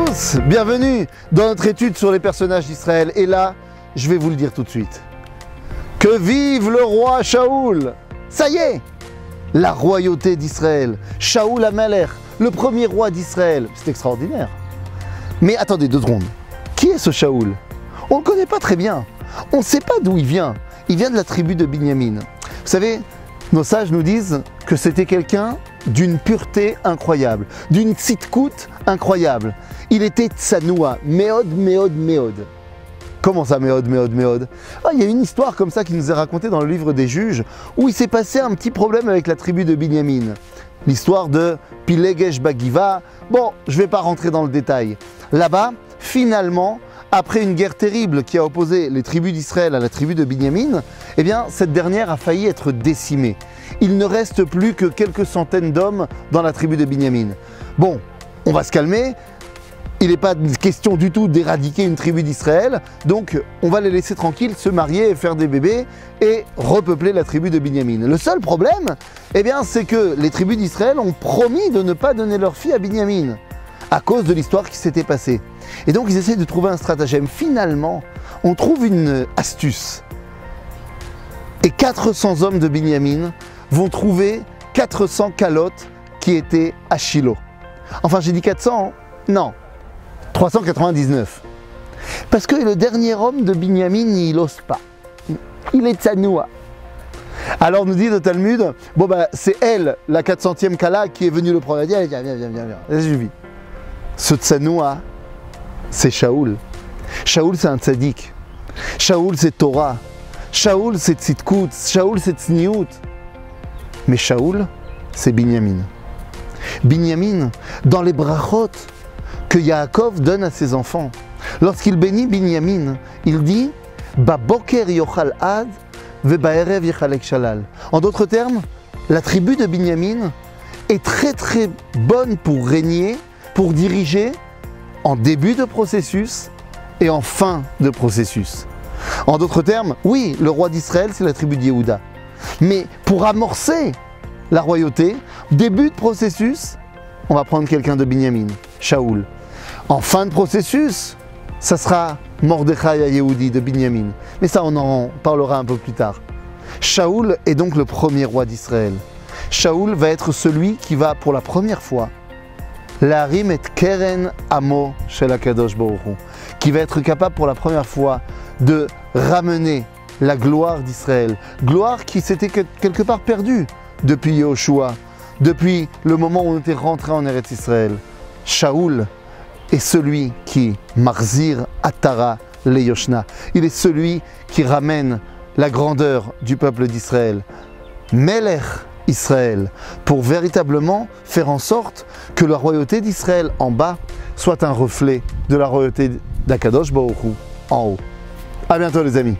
tous, bienvenue dans notre étude sur les personnages d'Israël. Et là, je vais vous le dire tout de suite. Que vive le roi Shaoul! Ça y est, la royauté d'Israël. Shaoul HaMelech, le premier roi d'Israël. C'est extraordinaire. Mais attendez 2 secondes. Qui est ce Shaoul? On ne le connaît pas très bien. On ne sait pas d'où il vient. Il vient de la tribu de Binyamin. Vous savez, nos sages nous disent que c'était quelqu'un d'une pureté incroyable, d'une tzidkout incroyable. Il était tsanoua, méod, méod, méod. Comment ça, méod, méod, méod? Il y a une histoire comme ça qui nous est racontée dans le livre des Juges, où il s'est passé un petit problème avec la tribu de Binyamin. L'histoire de Pilegesh Bagiva. Bon, je ne vais pas rentrer dans le détail. Là-bas, finalement, après une guerre terrible qui a opposé les tribus d'Israël à la tribu de Binyamin, eh bien, cette dernière a failli être décimée. Il ne reste plus que quelques centaines d'hommes dans la tribu de Binyamin. Bon, on va se calmer. Il n'est pas question du tout d'éradiquer une tribu d'Israël, donc on va les laisser tranquilles, se marier, faire des bébés et repeupler la tribu de Binyamin. Le seul problème, eh bien, c'est que les tribus d'Israël ont promis de ne pas donner leur fille à Binyamin à cause de l'histoire qui s'était passée. Et donc ils essaient de trouver un stratagème. Finalement, on trouve une astuce. Et 400 hommes de Binyamin vont trouver 400 calottes qui étaient à Shiloh. Enfin, j'ai dit 400, non, 399. Parce que le dernier homme de Binyamin, il n'ose pas. Il est tsanoua. Alors nous dit le Talmud, bon ben c'est elle, la 400e kala, qui est venue le prendre. Elle dit, allez, viens, je vis. Ce tsanoua, c'est Shaoul. Shaoul, c'est un tzaddik. Shaoul, c'est Torah. Shaoul, c'est tzidkout. Shaoul, c'est tzniout. Mais Shaoul, c'est Binyamin. Binyamin, dans les brachot que Yaakov donne à ses enfants, lorsqu'il bénit Binyamin, il dit Baboker yochal ad ve ba'erev yechalek shalal. En d'autres termes, la tribu de Binyamin est très très bonne pour régner, pour diriger en début de processus et en fin de processus. En d'autres termes, oui, le roi d'Israël, c'est la tribu de Yehuda. Mais pour amorcer la royauté, début de processus, on va prendre quelqu'un de Binyamin, Shaoul. En fin de processus, ça sera Mordechai à Yehudi de Binyamin. Mais ça, on en parlera un peu plus tard. Shaoul est donc le premier roi d'Israël. Shaoul va être celui qui va, pour la première fois, Larim et Keren Amo Shel HaKadosh Baruch Hu, qui va être capable pour la première fois de ramener la gloire d'Israël. Gloire qui s'était quelque part perdue depuis Yehoshua, depuis le moment où on était rentré en Eretz Israël. Shaoul est celui qui marzir atara le Yoshna. Il est celui qui ramène la grandeur du peuple d'Israël. Melech Israël, pour véritablement faire en sorte que la royauté d'Israël en bas soit un reflet de la royauté d'Akadosh Baruch Hu en haut. A bientôt les amis.